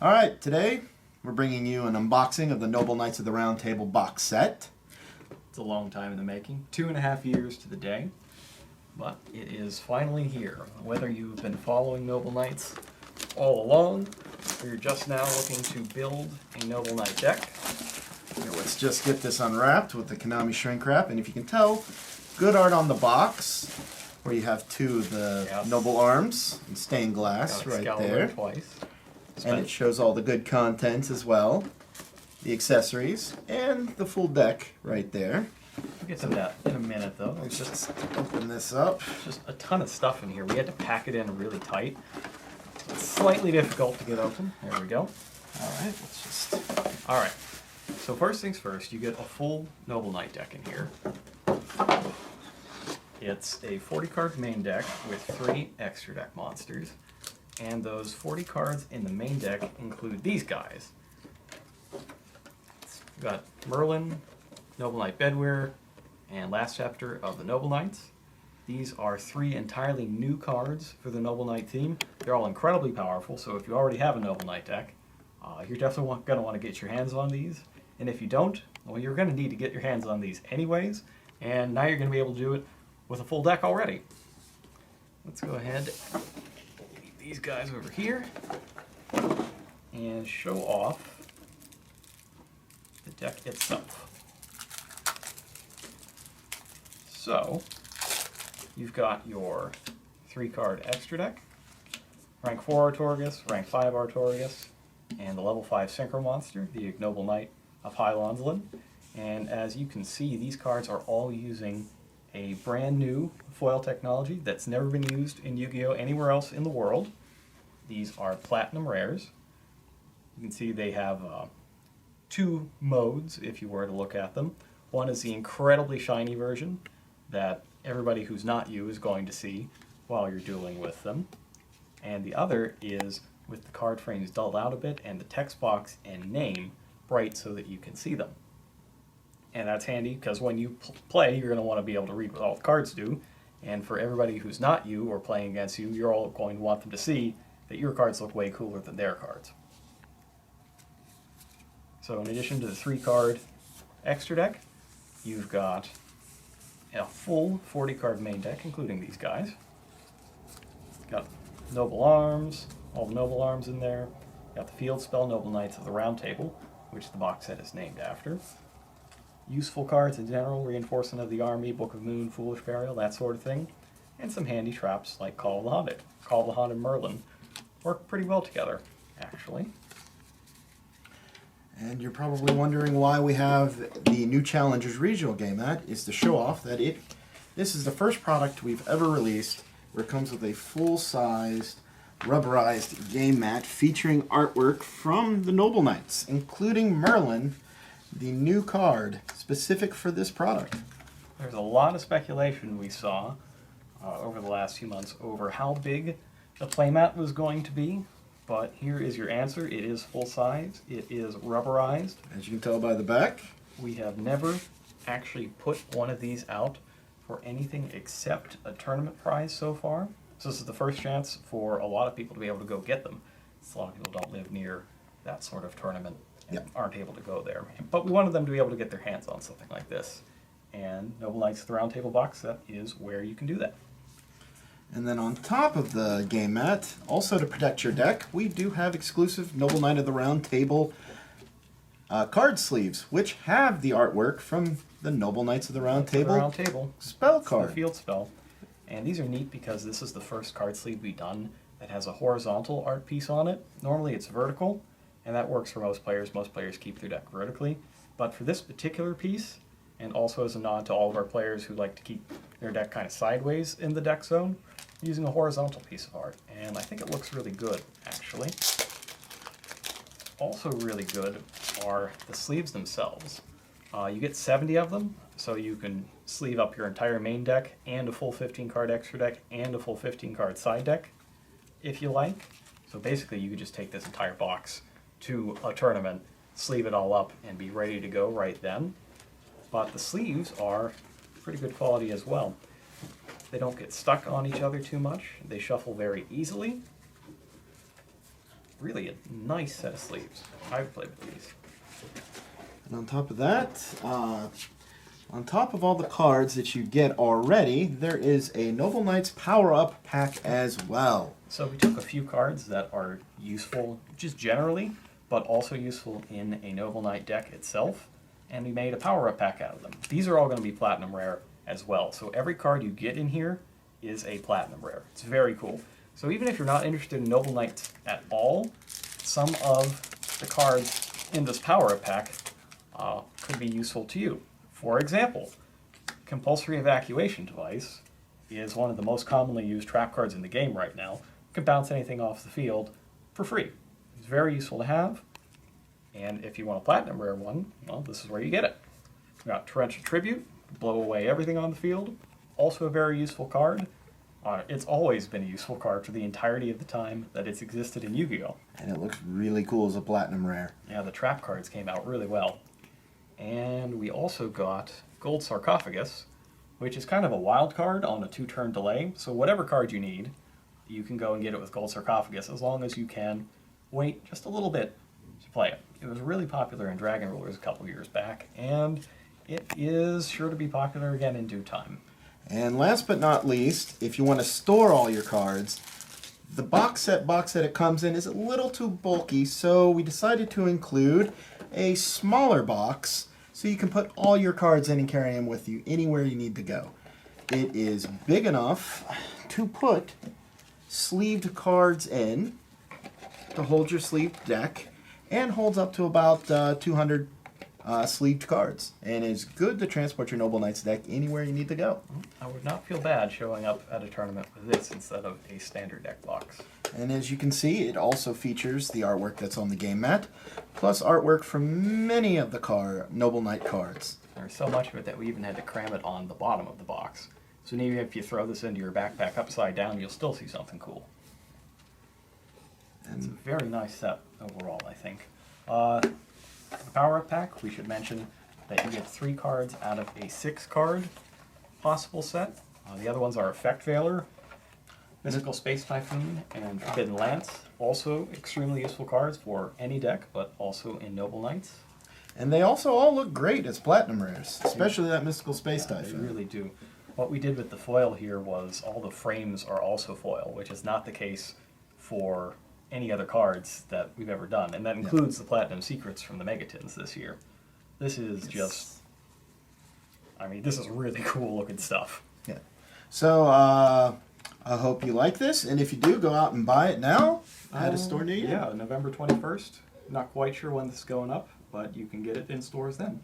Alright, today we're bringing you an unboxing of the Noble Knights of the Round Table box set. It's a long time in the making, 2.5 years to the day, but it is finally here. Whether you've been following Noble Knights all along, or you're just now looking to build a Noble Knight deck. Here, let's just get this unwrapped with the Konami shrink wrap, and if you can tell, good art on the box, where you have two of the Noble arms in stained glass right there. Twice. And it shows all the good content as well, the accessories, and the full deck right there. We'll get to that in a minute though. Let's just open this up. Just a ton of stuff in here. We had to pack it in really tight. It's slightly difficult to get open. There we go. Alright, let's just... Alright, so first things first, you get a full Noble Knight deck in here. It's a 40 card main deck with 3 extra deck monsters. And those 40 cards in the main deck include these guys. We've got Merlin, Noble Knight Bedwear, and last chapter of the Noble Knights. These are 3 entirely new cards for the Noble Knight theme. They're all incredibly powerful, so if you already have a Noble Knight deck, you're definitely going to want to get your hands on these. And if you don't, well, you're going to need to get your hands on these anyways, and now you're going to be able to do it with a full deck already. Let's go ahead these guys over here and show off the deck itself. So you've got your 3 card extra deck, rank 4 Artorigus, rank 5 Artorigus, and the level 5 Synchro Monster, the Ignoble Knight of High Lonslin. And as you can see, these cards are all using a brand new foil technology that's never been used in Yu-Gi-Oh! Anywhere else in the world. These are Platinum Rares. You can see they have 2 modes if you were to look at them. One is the incredibly shiny version that everybody who's not you is going to see while you're dueling with them. And the other is with the card frames dulled out a bit and the text box and name bright so that you can see them. And that's handy because when you play, you're going to want to be able to read what all the cards do. And for everybody who's not you or playing against you, you're all going to want them to see that your cards look way cooler than their cards. So in addition to the 3 card extra deck, you've got a full 40 card main deck, including these guys. Got Noble Arms, all the Noble Arms in there. Got the field spell Noble Knights of the Round Table, which the box set is named after. Useful cards in general, Reinforcement of the Army, Book of Moon, Foolish Burial, that sort of thing. And some handy traps like Call of the Haunted. Call of the Haunted Merlin work pretty well together, actually. And you're probably wondering why we have the New Challengers Regional game mat, is to show off that this is the first product we've ever released where it comes with a full-sized, rubberized game mat featuring artwork from the Noble Knights, including Merlin, the new card specific for this product. There's a lot of speculation we saw over the last few months over how big the playmat was going to be, but here is your answer. It is full size. It is rubberized. As you can tell by the back. We have never actually put one of these out for anything except a tournament prize so far. So this is the first chance for a lot of people to be able to go get them. A lot of people don't live near that sort of tournament and aren't able to go there. But we wanted them to be able to get their hands on something like this. And Noble Knights of the Round Table box set is where you can do that. And then on top of the game mat, also to protect your deck, we do have exclusive Noble Knight of the Round Table card sleeves, which have the artwork from the Noble Knights of the Round Table spell card. The field spell. And these are neat because this is the first card sleeve we've done that has a horizontal art piece on it. Normally it's vertical, and that works for most players. Most players keep their deck vertically. But for this particular piece, and also as a nod to all of our players who like to keep their deck kind of sideways in the deck zone, using a horizontal piece of art. And I think it looks really good, actually. Also really good are the sleeves themselves. You get 70 of them, so you can sleeve up your entire main deck and a full 15 card extra deck and a full 15 card side deck, if you like. So basically you could just take this entire box to a tournament, sleeve it all up, and be ready to go right then. But the sleeves are pretty good quality as well. They don't get stuck on each other too much. They shuffle very easily. really a nice set of sleeves. I've played with these. And on top of that, on top of all the cards that you get already, there is a Noble Knights Power-Up pack as well. So we took a few cards that are useful just generally, but also useful in a Noble Knight deck itself, and we made a Power-Up pack out of them. These are all going to be Platinum Rare as well, so every card you get in here is a Platinum Rare. It's very cool. So even if you're not interested in Noble Knights at all, some of the cards in this Power-Up pack could be useful to you. For example, Compulsory Evacuation Device is one of the most commonly used trap cards in the game right now. You can bounce anything off the field for free. It's very useful to have, and if you want a Platinum Rare one, well, this is where you get it. We've got Torrential Tribute, blow away everything on the field. Also a very useful card. It's always been a useful card for the entirety of the time that it's existed in Yu-Gi-Oh! And it looks really cool as a Platinum Rare. Yeah, the trap cards came out really well. And we also got Gold Sarcophagus, which is kind of a wild card on a 2-turn delay. So whatever card you need, you can go and get it with Gold Sarcophagus as long as you can wait just a little bit to play it. It was really popular in Dragon Rulers a couple years back, and it is sure to be popular again in due time. And last but not least, if you want to store all your cards, the box set it comes in is a little too bulky, so we decided to include a smaller box so you can put all your cards in and carry them with you anywhere you need to go. It is big enough to put sleeved cards in to hold your sleeved deck, and holds up to about 200 sleeved cards, and is good to transport your Noble Knights deck anywhere you need to go. I would not feel bad showing up at a tournament with this instead of a standard deck box. And as you can see, it also features the artwork that's on the game mat, plus artwork from many of the Noble Knight cards. There's so much of it that we even had to cram it on the bottom of the box. So even if you throw this into your backpack upside down, you'll still see something cool. It's a very nice set overall, I think. The Power-Up pack, we should mention that you get 3 cards out of a 6-card possible set. The other ones are Effect Veiler, Mystical Space Typhoon, and Forbidden Lance. Also extremely useful cards for any deck, but also in Noble Knights. And they also all look great as Platinum Rares, especially that Mystical Space They Typhoon. really do. What we did with the foil here was all the frames are also foil, which is not the case for any other cards that we've ever done, and that includes the Platinum Secrets from the Megatins this year. This is just, I mean, this is really cool looking stuff. Yeah. So, I hope you like this, and if you do, go out and buy it now at a store near you. Yeah, November 21st. Not quite sure when this is going up, but you can get it in stores then.